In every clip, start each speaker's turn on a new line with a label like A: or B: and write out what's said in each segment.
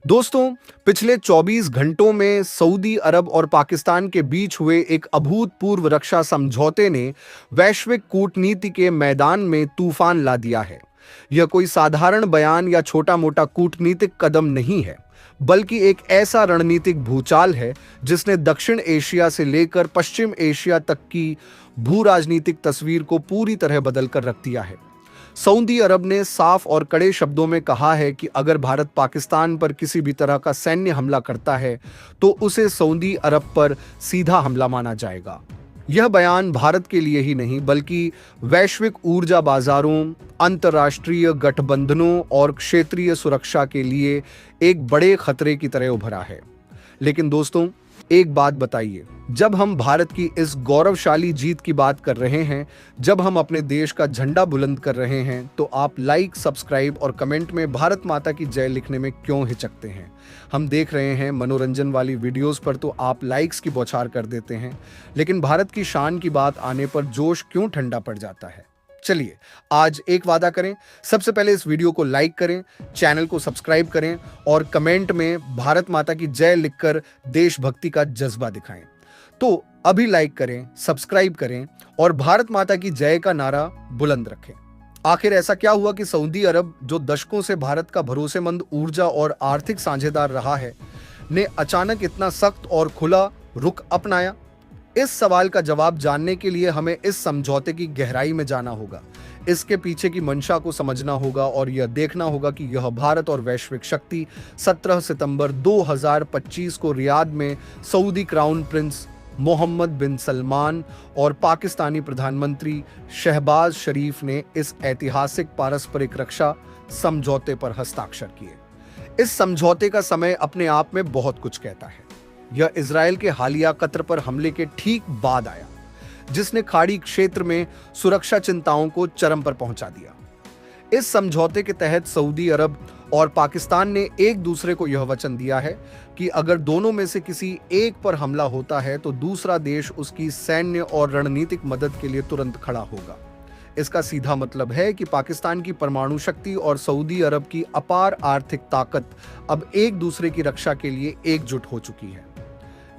A: दोस्तों, पिछले 24 घंटों में सऊदी अरब और पाकिस्तान के बीच हुए एक अभूतपूर्व रक्षा समझौते ने वैश्विक कूटनीति के मैदान में तूफान ला दिया है। यह कोई साधारण बयान या छोटा-मोटा कूटनीतिक कदम नहीं है, बल्कि एक ऐसा रणनीतिक भूचाल है जिसने दक्षिण एशिया से लेकर पश्चिम एशिया तक की भू-राजनीतिक तस्वीर को पूरी तरह बदल कर रख दिया है। सऊदी अरब ने साफ और कड़े शब्दों में कहा है कि अगर भारत पाकिस्तान पर किसी भी तरह का सैन्य हमला करता है तो उसे सऊदी अरब पर सीधा हमला माना जाएगा। यह बयान भारत के लिए ही नहीं बल्कि वैश्विक ऊर्जा बाजारों, अंतर्राष्ट्रीय गठबंधनों और क्षेत्रीय सुरक्षा के लिए एक बड़े खतरे की तरह उभरा है। लेकिन दोस्तों, एक बात बताइए, जब हम भारत की इस गौरवशाली जीत की बात कर रहे हैं, जब हम अपने देश का झंडा बुलंद कर रहे हैं, तो आप लाइक, सब्सक्राइब और कमेंट में भारत माता की जय लिखने में क्यों हिचकते हैं? हम देख रहे हैं मनोरंजन वाली वीडियोस पर तो आप लाइक्स की बौछार कर देते हैं, लेकिन भारत की शान की बात आने पर जोश क्यों ठंडा पड़ जाता है? चलिए, आज एक वादा करें, सबसे पहले इस वीडियो को लाइक करें, चैनल को सब्सक्राइब करें और कमेंट में भारत माता की जय लिखकर देशभक्ति का जज्बा दिखाएं। तो अभी लाइक करें, सब्सक्राइब करें और भारत माता की जय का नारा बुलंद रखें। आखिर ऐसा क्या हुआ कि सऊदी अरब, जो दशकों से भारत का भरोसेमंद ऊर्जा और आर्थिक साझेदार रहा है, ने अचानक इतना सख्त और खुला रुख अपनाया? इस सवाल का जवाब जानने के लिए हमें इस समझौते की गहराई में जाना होगा, इसके पीछे की मंशा को समझना होगा और यह देखना होगा कि यह भारत और वैश्विक शक्ति 17 सितंबर 2025 को रियाद में सऊदी क्राउन प्रिंस मोहम्मद बिन सलमान और पाकिस्तानी प्रधानमंत्री शहबाज शरीफ ने इस ऐतिहासिक पारस्परिक रक्षा समझौते पर हस्ताक्षर किए। इस समझौते का समय अपने आप में बहुत कुछ कहता है। यह इजराइल के हालिया कतर पर हमले के ठीक बाद आया, जिसने खाड़ी क्षेत्र में सुरक्षा चिंताओं को चरम पर पहुंचा दिया। इस समझौते के तहत सऊदी अरब और पाकिस्तान ने एक दूसरे को यह वचन दिया है कि अगर दोनों में से किसी एक पर हमला होता है तो दूसरा देश उसकी सैन्य और रणनीतिक मदद के लिए तुरंत खड़ा होगा। इसका सीधा मतलब है कि पाकिस्तान की परमाणु शक्ति और सऊदी अरब की अपार आर्थिक ताकत अब एक दूसरे की रक्षा के लिए एकजुट हो चुकी है।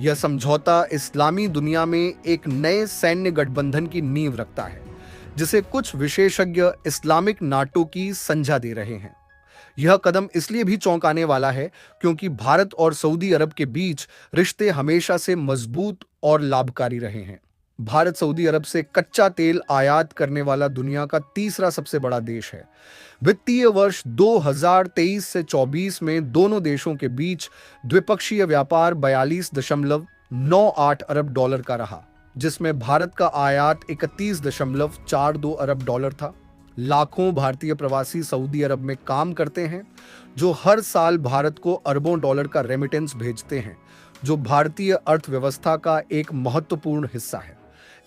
A: यह समझौता इस्लामी दुनिया में एक नए सैन्य गठबंधन की नींव रखता है, जिसे कुछ विशेषज्ञ इस्लामिक नाटो की संज्ञा दे रहे हैं। यह कदम इसलिए भी चौंकाने वाला है क्योंकि भारत और सऊदी अरब के बीच रिश्ते हमेशा से मजबूत और लाभकारी रहे हैं। भारत सऊदी अरब से कच्चा तेल आयात करने वाला दुनिया का तीसरा सबसे बड़ा देश है। वित्तीय वर्ष 2023 से 24 में दोनों देशों के बीच द्विपक्षीय व्यापार 42.98 अरब डॉलर का रहा, जिसमें भारत का आयात 31.42 अरब डॉलर था। लाखों भारतीय प्रवासी सऊदी अरब में काम करते हैं, जो हर साल भारत को अरबों डॉलर का रेमिटेंस भेजते हैं, जो भारतीय अर्थव्यवस्था का एक महत्वपूर्ण हिस्सा है।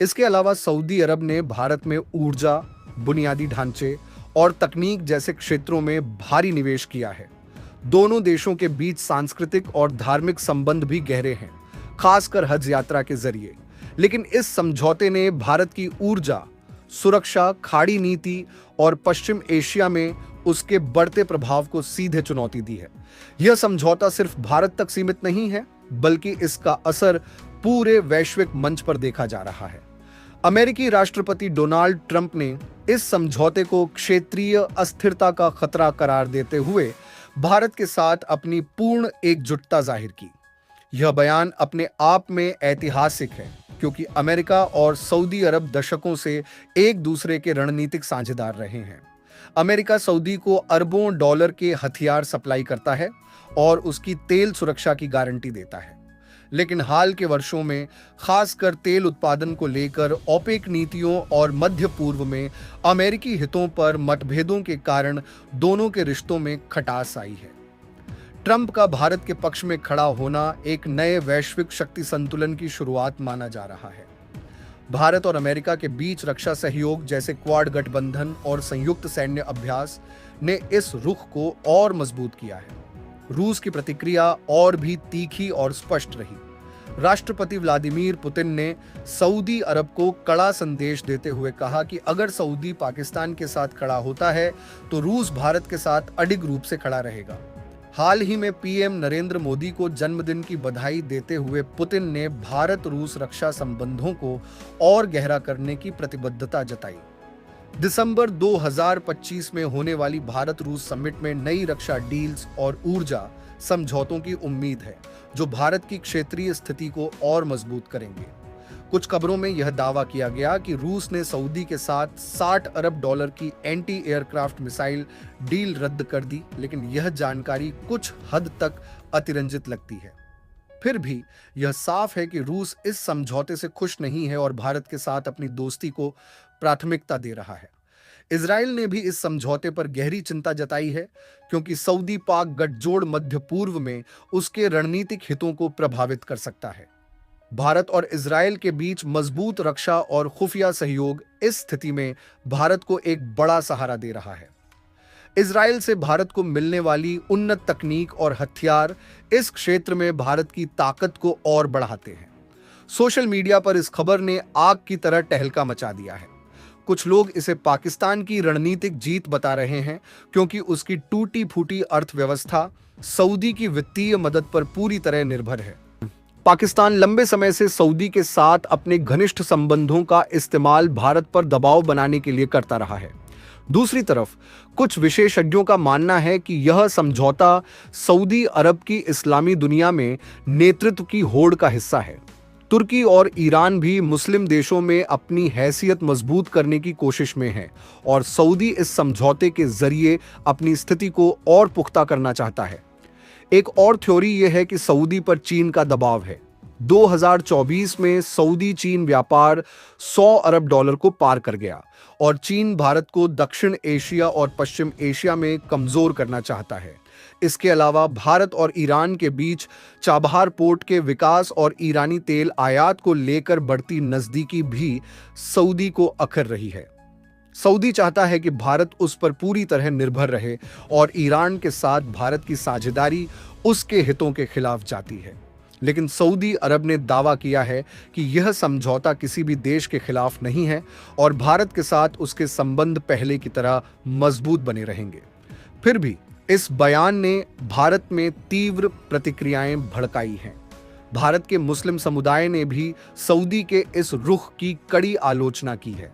A: इसके अलावा सऊदी अरब ने भारत में ऊर्जा, बुनियादी ढांचे और तकनीक जैसे क्षेत्रों में भारी निवेश किया है। दोनों देशों के बीच सांस्कृतिक और धार्मिक संबंध भी गहरे हैं, खासकर हज यात्रा के जरिए। लेकिन इस समझौते ने भारत की ऊर्जा, सुरक्षा, खाड़ी नीति और पश्चिम एशिया में उसके बढ़ते प्रभाव को सीधे चुनौती दी है। यह समझौता सिर्फ भारत तक सीमित नहीं है, बल्कि इसका असर पूरे वैश्विक मंच पर देखा जा रहा है। अमेरिकी राष्ट्रपति डोनाल्ड ट्रंप ने इस समझौते को क्षेत्रीय अस्थिरता का खतरा करार देते हुए भारत के साथ अपनी पूर्ण एकजुटता जाहिर की। यह बयान अपने आप में ऐतिहासिक है, क्योंकि अमेरिका और सऊदी अरब दशकों से एक दूसरे के रणनीतिक साझेदार रहे हैं। अमेरिका सऊदी को अरबों डॉलर के हथियार सप्लाई करता है और उसकी तेल सुरक्षा की गारंटी देता है। लेकिन हाल के वर्षों में, खासकर तेल उत्पादन को लेकर ओपेक नीतियों और मध्य पूर्व में अमेरिकी हितों पर मतभेदों के कारण दोनों के रिश्तों में खटास आई है। ट्रंप का भारत के पक्ष में खड़ा होना एक नए वैश्विक शक्ति संतुलन की शुरुआत माना जा रहा है। भारत और अमेरिका के बीच रक्षा सहयोग जैसे क्वाड गठबंधन और संयुक्त सैन्य अभ्यास ने इस रुख को और मजबूत किया है। रूस की प्रतिक्रिया और भी तीखी और स्पष्ट रही। राष्ट्रपति व्लादिमीर पुतिन ने सऊदी अरब को कड़ा संदेश देते हुए कहा कि अगर सऊदी पाकिस्तान के साथ खड़ा होता है तो रूस भारत के साथ अडिग रूप से खड़ा रहेगा। हाल ही में पीएम नरेंद्र मोदी को जन्मदिन की बधाई देते हुए पुतिन ने भारत रूस रक्षा संबंधों को और गहरा करने की प्रतिबद्धता जताई। दिसंबर 2025 में होने वाली भारत रूस समिट में नई रक्षा डील्स और ऊर्जा समझौतों की उम्मीद है, जो भारत की क्षेत्रीय स्थिति को और मजबूत करेंगे। कुछ खबरों में यह दावा किया गया कि रूस ने सऊदी के साथ 60 अरब डॉलर की एंटी एयरक्राफ्ट मिसाइल डील रद्द कर दी, लेकिन यह जानकारी कुछ हद तक अतिरंजित लगती है। फिर भी यह साफ है कि रूस इस समझौते से खुश नहीं है और भारत के साथ अपनी दोस्ती को प्राथमिकता दे रहा है। इजराइल ने भी इस समझौते पर गहरी चिंता जताई है, क्योंकि सऊदी पाक गठजोड़ मध्य पूर्व में उसके रणनीतिक हितों को प्रभावित कर सकता है। भारत और इजराइल के बीच मजबूत रक्षा और खुफिया सहयोग इस स्थिति में भारत को एक बड़ा सहारा दे रहा है। इजराइल से भारत को मिलने वाली उन्नत तकनीक और हथियार इस क्षेत्र में भारत की ताकत को और बढ़ाते हैं। सोशल मीडिया पर इस खबर ने आग की तरह टहलका मचा दिया है। कुछ लोग इसे पाकिस्तान की रणनीतिक जीत बता रहे हैं, क्योंकि उसकी टूटी फूटी अर्थव्यवस्था सऊदी की वित्तीय मदद पर पूरी तरह निर्भर है। पाकिस्तान लंबे समय से सऊदी के साथ अपने घनिष्ठ संबंधों का इस्तेमाल भारत पर दबाव बनाने के लिए करता रहा है। दूसरी तरफ कुछ विशेषज्ञों का मानना है कि यह समझौता सऊदी अरब की इस्लामी दुनिया में नेतृत्व की होड़ का हिस्सा है। तुर्की और ईरान भी मुस्लिम देशों में अपनी हैसियत मजबूत करने की कोशिश में है और सऊदी इस समझौते के जरिए अपनी स्थिति को और पुख्ता करना चाहता है। एक और थ्योरी यह है कि सऊदी पर चीन का दबाव है। 2024 में सऊदी चीन व्यापार 100 अरब डॉलर को पार कर गया और चीन भारत को दक्षिण एशिया और पश्चिम एशिया में कमजोर करना चाहता है। इसके अलावा भारत और ईरान के बीच चाबहार पोर्ट के विकास और ईरानी तेल आयात को लेकर बढ़ती नजदीकी भी सऊदी को अखर रही है। सऊदी चाहता है कि भारत उस पर पूरी तरह निर्भर रहे और ईरान के साथ भारत की साझेदारी उसके हितों के खिलाफ जाती है। लेकिन सऊदी अरब ने दावा किया है कि यह समझौता किसी भी देश के खिलाफ नहीं है और भारत के साथ उसके संबंध पहले की तरह मजबूत बने रहेंगे। फिर भी इस बयान ने भारत में तीव्र प्रतिक्रियाएं भड़काई हैं। भारत के मुस्लिम समुदाय ने भी सऊदी के इस रुख की कड़ी आलोचना की है।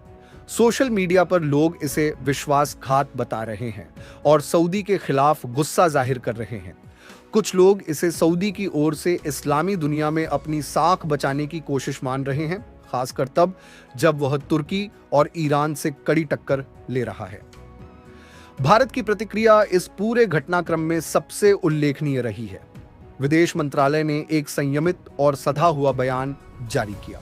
A: सोशल मीडिया पर लोग इसे विश्वासघात बता रहे हैं और सऊदी के खिलाफ गुस्सा जाहिर कर रहे हैं। कुछ लोग इसे सऊदी की ओर से इस्लामी दुनिया में अपनी साख बचाने की कोशिश मान रहे हैं, खासकर तब जब वह तुर्की और ईरान से कड़ी टक्कर ले रहा है। भारत की प्रतिक्रिया इस पूरे घटनाक्रम में सबसे उल्लेखनीय रही है। विदेश मंत्रालय ने एक संयमित और सधा हुआ बयान जारी किया।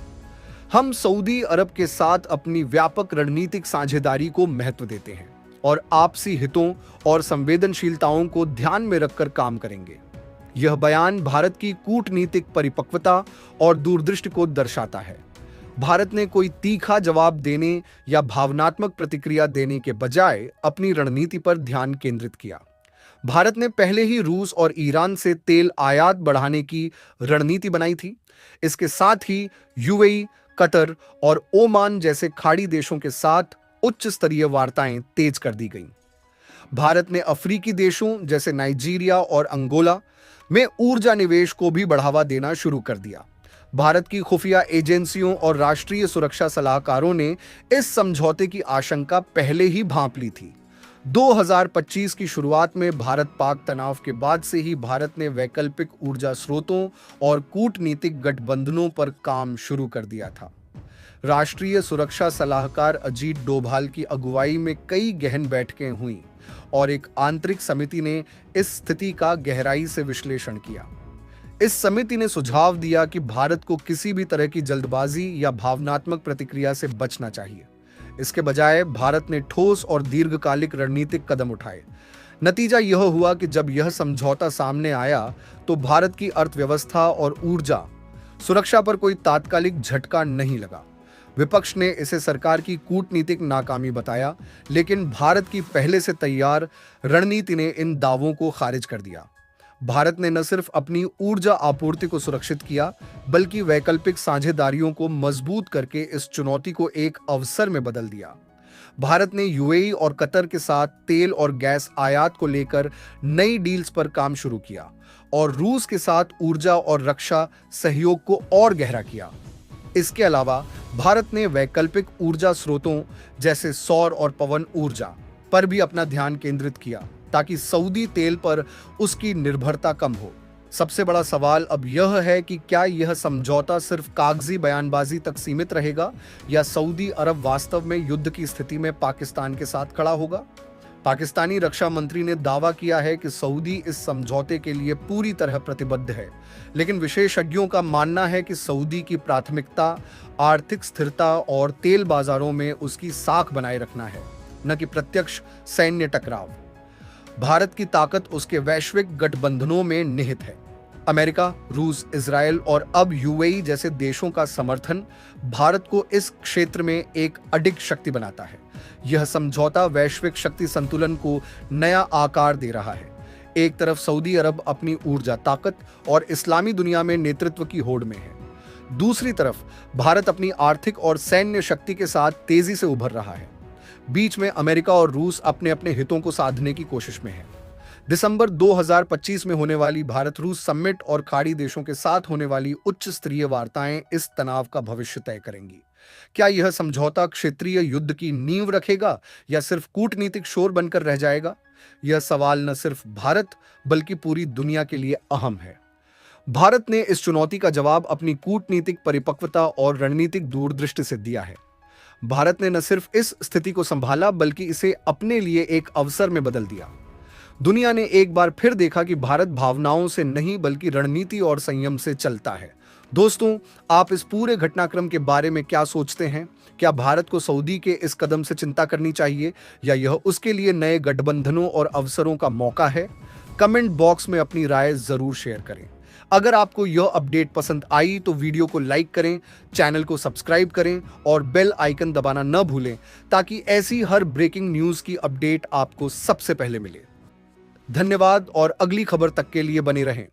A: हम सऊदी अरब के साथ अपनी व्यापक रणनीतिक साझेदारी को महत्व देते हैं और आपसी हितों और संवेदनशीलताओं को ध्यान में रखकर काम करेंगे। यह बयान भारत की कूटनीतिक परिपक्वता और दूरदृष्टि को दर्शाता है। भारत ने कोई तीखा जवाब देने या भावनात्मक प्रतिक्रिया देने के बजाय अपनी रणनीति पर ध्यान केंद्रित किया। भारत ने पहले ही रूस और ईरान से तेल आयात बढ़ाने की रणनीति बनाई थी। इसके साथ ही यूएई, कतर और ओमान जैसे खाड़ी देशों के साथ उच्च स्तरीय वार्ताएं तेज कर दी गईं। भारत ने अफ्रीकी देशों जैसे नाइजीरिया और अंगोला में ऊर्जा निवेश को भी बढ़ावा देना शुरू कर दिया। भारत की खुफिया एजेंसियों और राष्ट्रीय सुरक्षा सलाहकारों ने इस समझौते की आशंका पहले ही भांप ली थी। 2025 की शुरुआत में भारत पाक तनाव के बाद से ही भारत ने वैकल्पिक ऊर्जा स्रोतों और कूटनीतिक गठबंधनों पर काम शुरू कर दिया था। राष्ट्रीय सुरक्षा सलाहकार अजीत डोभाल की अगुवाई में कई गहन बैठकें हुईं और एक आंतरिक समिति ने इस स्थिति का गहराई से विश्लेषण किया। इस समिति ने सुझाव दिया कि भारत को किसी भी तरह की जल्दबाजी या भावनात्मक प्रतिक्रिया से बचना चाहिए। इसके बजाय भारत ने ठोस और दीर्घकालिक रणनीतिक कदम उठाए। नतीजा यह हुआ कि जब यह समझौता सामने आया तो भारत की अर्थव्यवस्था और ऊर्जा सुरक्षा पर कोई तात्कालिक झटका नहीं लगा। विपक्ष ने इसे सरकार की कूटनीतिक नाकामी बताया, लेकिन भारत की पहले से तैयार रणनीति ने इन दावों को खारिज कर दिया। भारत ने न सिर्फ अपनी ऊर्जा आपूर्ति को सुरक्षित किया, बल्कि वैकल्पिक साझेदारियों को मजबूत करके इस चुनौती को एक अवसर में बदल दिया। भारत ने यूएई और कतर के साथ तेल और गैस आयात को लेकर नई डील्स पर काम शुरू किया और रूस के साथ ऊर्जा और रक्षा सहयोग को और गहरा किया। इसके अलावा भारत ने वैकल्पिक ऊर्जा स्रोतों जैसे सौर और पवन ऊर्जा पर भी अपना ध्यान केंद्रित किया ताकि सऊदी तेल पर उसकी निर्भरता कम हो। सबसे बड़ा सवाल अब यह है कि क्या यह समझौता सिर्फ कागजी बयानबाजी तक सीमित रहेगा या सऊदी अरब वास्तव में युद्ध की स्थिति में पाकिस्तान के साथ खड़ा होगा। पाकिस्तानी रक्षा मंत्री ने दावा किया है कि सऊदी इस समझौते के लिए पूरी तरह प्रतिबद्ध है, लेकिन विशेषज्ञों का मानना है कि सऊदी की प्राथमिकता आर्थिक स्थिरता और तेल बाजारों में उसकी साख बनाए रखना है, न कि प्रत्यक्ष सैन्य टकराव। भारत की ताकत उसके वैश्विक गठबंधनों में निहित है। अमेरिका, रूस, इजराइल और अब यूएई जैसे देशों का समर्थन भारत को इस क्षेत्र में एक अडिग शक्ति बनाता है। यह समझौता वैश्विक शक्ति संतुलन को नया आकार दे रहा है। एक तरफ सऊदी अरब अपनी ऊर्जा ताकत और इस्लामी दुनिया में नेतृत्व की होड़ में है, दूसरी तरफ भारत अपनी आर्थिक और सैन्य शक्ति के साथ तेजी से उभर रहा है। बीच में अमेरिका और रूस अपने अपने हितों को साधने की कोशिश में है। दिसंबर 2025 में होने वाली भारत रूस समिट और खाड़ी देशों के साथ होने वाली उच्च स्तरीय वार्ताएं इस तनाव का भविष्य तय करेंगी। क्या यह समझौता क्षेत्रीय युद्ध की नींव रखेगा या सिर्फ कूटनीतिक शोर बनकर रह जाएगा? यह सवाल न सिर्फ भारत बल्कि पूरी दुनिया के लिए अहम है। भारत ने इस चुनौती का जवाब अपनी कूटनीतिक परिपक्वता और रणनीतिक दूरदृष्टि से दिया है। भारत ने न सिर्फ इस स्थिति को संभाला बल्कि इसे अपने लिए एक अवसर में बदल दिया। दुनिया ने एक बार फिर देखा कि भारत भावनाओं से नहीं बल्कि रणनीति और संयम से चलता है। दोस्तों, आप इस पूरे घटनाक्रम के बारे में क्या सोचते हैं? क्या भारत को सऊदी के इस कदम से चिंता करनी चाहिए या यह उसके लिए नए गठबंधनों और अवसरों का मौका है? कमेंट बॉक्स में अपनी राय जरूर शेयर करें। अगर आपको यह अपडेट पसंद आई तो वीडियो को लाइक करें, चैनल को सब्सक्राइब करें और बेल आइकन दबाना न भूलें ताकि ऐसी हर ब्रेकिंग न्यूज की अपडेट आपको सबसे पहले मिले। धन्यवाद और अगली खबर तक के लिए बने रहें।